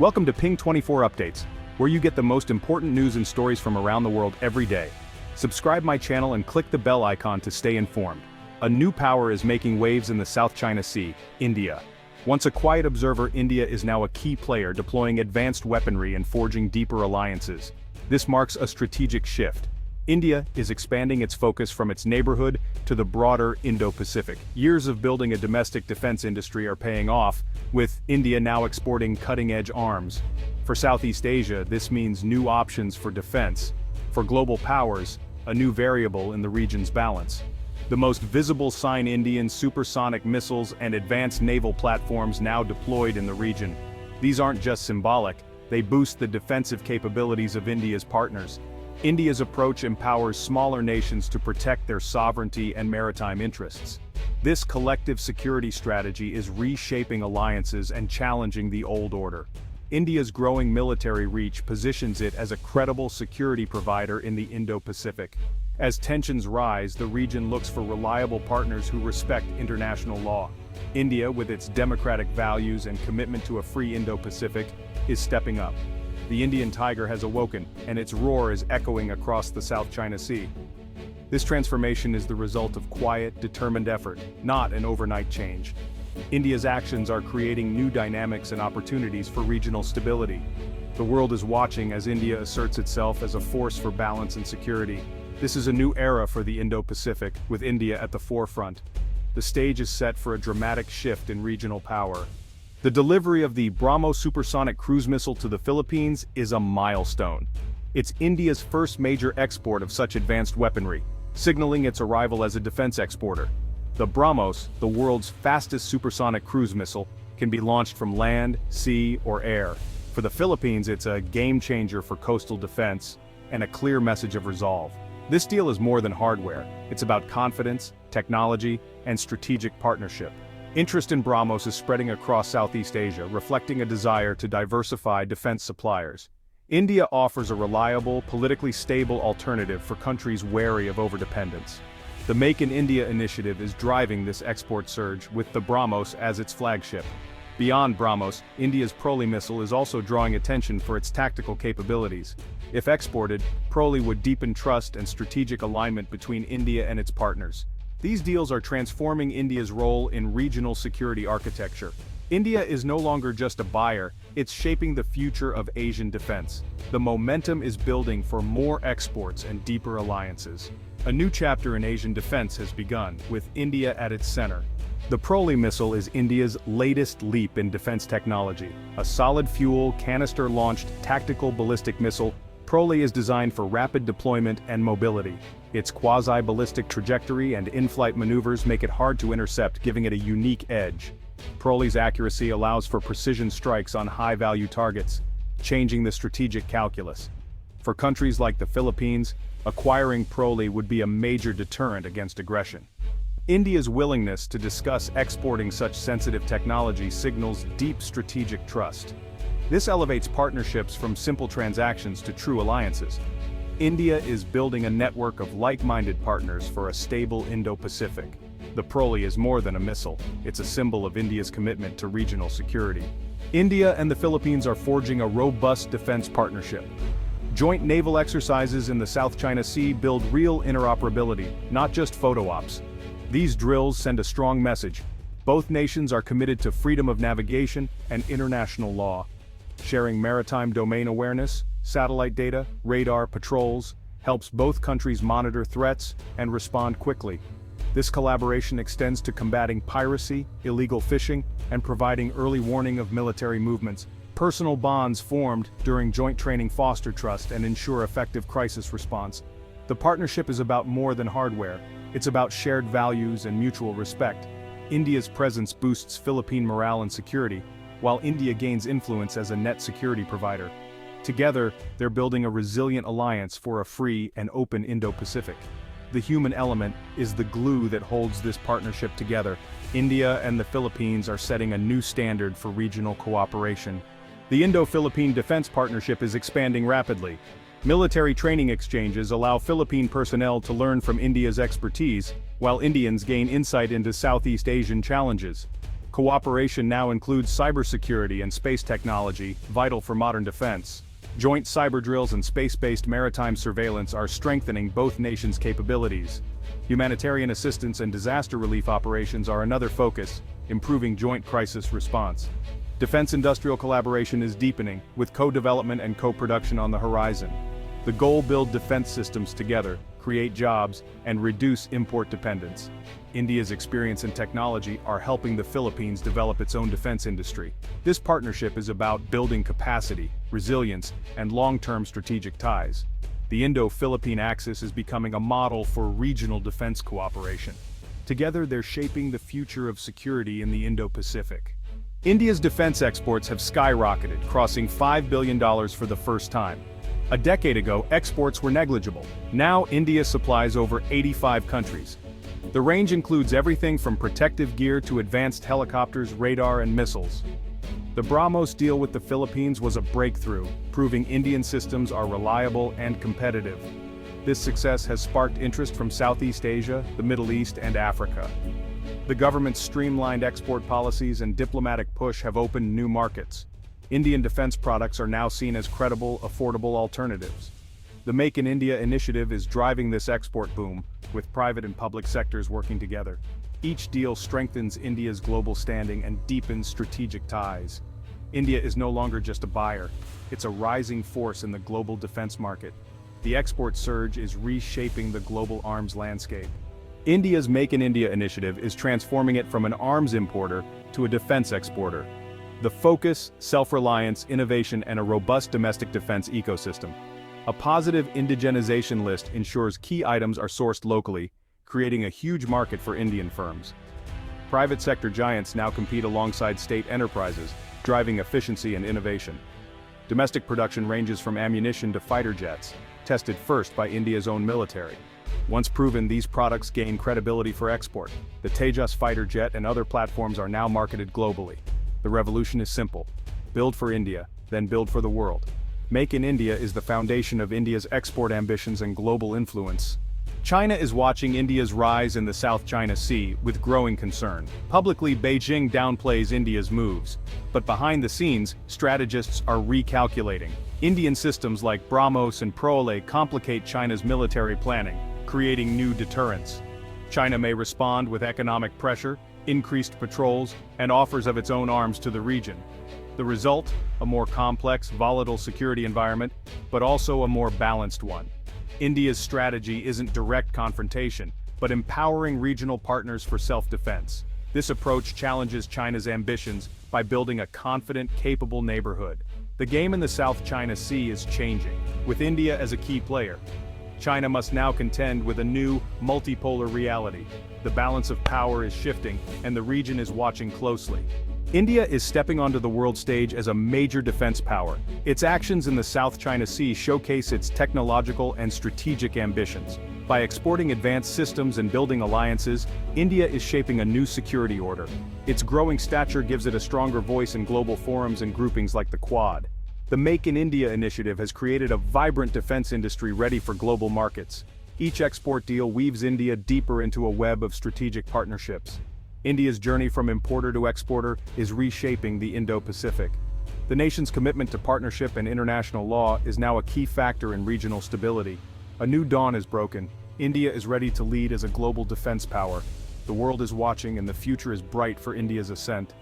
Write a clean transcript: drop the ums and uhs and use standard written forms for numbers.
Welcome to Ping 24 Updates, where you get the most important news and stories from around the world every day. Subscribe my channel and click the bell icon to stay informed. A new power is making waves in the South China Sea, India. Once a quiet observer, India is now a key player, deploying advanced weaponry and forging deeper alliances. This marks a strategic shift. India is expanding its focus from its neighborhood to the broader Indo-Pacific. Years of building a domestic defense industry are paying off, with India now exporting cutting-edge arms. For Southeast Asia, this means new options for defense. For global powers, a new variable in the region's balance. The most visible sign: Indian supersonic missiles and advanced naval platforms now deployed in the region. These aren't just symbolic, they boost the defensive capabilities of India's partners. India's approach empowers smaller nations to protect their sovereignty and maritime interests. This collective security strategy is reshaping alliances and challenging the old order. India's growing military reach positions it as a credible security provider in the Indo-Pacific. As tensions rise, the region looks for reliable partners who respect international law. India, with its democratic values and commitment to a free Indo-Pacific, is stepping up. The Indian tiger has awoken, and its roar is echoing across the South China Sea. This transformation is the result of quiet, determined effort, not an overnight change. India's actions are creating new dynamics and opportunities for regional stability. The world is watching as India asserts itself as a force for balance and security. This is a new era for the Indo-Pacific, with India at the forefront. The stage is set for a dramatic shift in regional power. The delivery of the BrahMos supersonic cruise missile to the Philippines is a milestone. It's India's first major export of such advanced weaponry, signaling its arrival as a defense exporter. The BrahMos, the world's fastest supersonic cruise missile, can be launched from land, sea, or air. For the Philippines, it's a game-changer for coastal defense and a clear message of resolve. This deal is more than hardware. It's about confidence, technology, and strategic partnership. Interest in BrahMos is spreading across Southeast Asia, reflecting a desire to diversify defense suppliers. India offers a reliable, politically stable alternative for countries wary of overdependence. The Make in India initiative is driving this export surge, with the BrahMos as its flagship. Beyond BrahMos, India's Pralay missile is also drawing attention for its tactical capabilities. If exported, Pralay would deepen trust and strategic alignment between India and its partners. These deals are transforming India's role in regional security architecture. India is no longer just a buyer, it's shaping the future of Asian defense. The momentum is building for more exports and deeper alliances. A new chapter in Asian defense has begun, with India at its center. The Pralay missile is India's latest leap in defense technology. A solid-fuel, canister-launched tactical ballistic missile, Pralay is designed for rapid deployment and mobility. Its quasi-ballistic trajectory and in-flight maneuvers make it hard to intercept, giving it a unique edge. Pralay's accuracy allows for precision strikes on high-value targets, changing the strategic calculus. For countries like the Philippines, acquiring Pralay would be a major deterrent against aggression. India's willingness to discuss exporting such sensitive technology signals deep strategic trust. This elevates partnerships from simple transactions to true alliances. India is building a network of like-minded partners for a stable Indo-Pacific. The Pralay is more than a missile, it's a symbol of India's commitment to regional security. India and the Philippines are forging a robust defense partnership. Joint naval exercises in the South China Sea build real interoperability, not just photo ops. These drills send a strong message. Both nations are committed to freedom of navigation and international law. Sharing maritime domain awareness, satellite data, radar patrols, helps both countries monitor threats and respond quickly. This collaboration extends to combating piracy, illegal fishing, and providing early warning of military movements. Personal bonds formed during joint training foster trust and ensure effective crisis response. The partnership is about more than hardware. It's about shared values and mutual respect. India's presence boosts Philippine morale and security, while India gains influence as a net security provider. Together, they're building a resilient alliance for a free and open Indo-Pacific. The human element is the glue that holds this partnership together. India and the Philippines are setting a new standard for regional cooperation. The Indo-Philippine Defense Partnership is expanding rapidly. Military training exchanges allow Philippine personnel to learn from India's expertise, while Indians gain insight into Southeast Asian challenges. Cooperation now includes cybersecurity and space technology, vital for modern defense. Joint cyber drills and space-based maritime surveillance are strengthening both nations' capabilities. Humanitarian assistance and disaster relief operations are another focus, improving joint crisis response. Defense industrial collaboration is deepening, with co-development and co-production on the horizon. The goal: build defense systems together, create jobs, and reduce import dependence. India's experience and technology are helping the Philippines develop its own defense industry. This partnership is about building capacity, resilience, and long-term strategic ties. The Indo-Philippine axis is becoming a model for regional defense cooperation. Together, they're shaping the future of security in the Indo-Pacific. India's defense exports have skyrocketed, crossing $5 billion for the first time. A decade ago, exports were negligible. Now, India supplies over 85 countries. The range includes everything from protective gear to advanced helicopters, radar, and missiles. The BrahMos deal with the Philippines was a breakthrough, proving Indian systems are reliable and competitive. This success has sparked interest from Southeast Asia, the Middle East, and Africa. The government's streamlined export policies and diplomatic push have opened new markets. Indian defense products are now seen as credible, affordable alternatives. The Make in India initiative is driving this export boom, with private and public sectors working together. Each deal strengthens India's global standing and deepens strategic ties. India is no longer just a buyer, it's a rising force in the global defense market. The export surge is reshaping the global arms landscape. India's Make in India initiative is transforming it from an arms importer to a defense exporter. The focus, self-reliance, innovation, and a robust domestic defense ecosystem. A positive indigenization list ensures key items are sourced locally, creating a huge market for Indian firms. Private sector giants now compete alongside state enterprises, driving efficiency and innovation. Domestic production ranges from ammunition to fighter jets, tested first by India's own military. Once proven, these products gain credibility for export. The Tejas fighter jet and other platforms are now marketed globally. The revolution is simple: build for India, then build for the world. Make in India is the foundation of India's export ambitions and global influence. China is watching India's rise in the South China Sea with growing concern. Publicly, Beijing downplays India's moves, but behind the scenes, strategists are recalculating. Indian systems like BrahMos and Pralay complicate China's military planning, creating new deterrents. China may respond with economic pressure, increased patrols, and offers of its own arms to the region. The result? A more complex, volatile security environment, but also a more balanced one. India's strategy isn't direct confrontation, but empowering regional partners for self-defense. This approach challenges China's ambitions by building a confident, capable neighborhood. The game in the South China Sea is changing, with India as a key player. China must now contend with a new, multipolar reality. The balance of power is shifting, and the region is watching closely. India is stepping onto the world stage as a major defense power. Its actions in the South China Sea showcase its technological and strategic ambitions. By exporting advanced systems and building alliances, India is shaping a new security order. Its growing stature gives it a stronger voice in global forums and groupings like the Quad. The Make in India initiative has created a vibrant defense industry ready for global markets. Each export deal weaves India deeper into a web of strategic partnerships. India's journey from importer to exporter is reshaping the Indo-Pacific. The nation's commitment to partnership and international law is now a key factor in regional stability. A new dawn is broken. India is ready to lead as a global defense power. The world is watching, and the future is bright for India's ascent.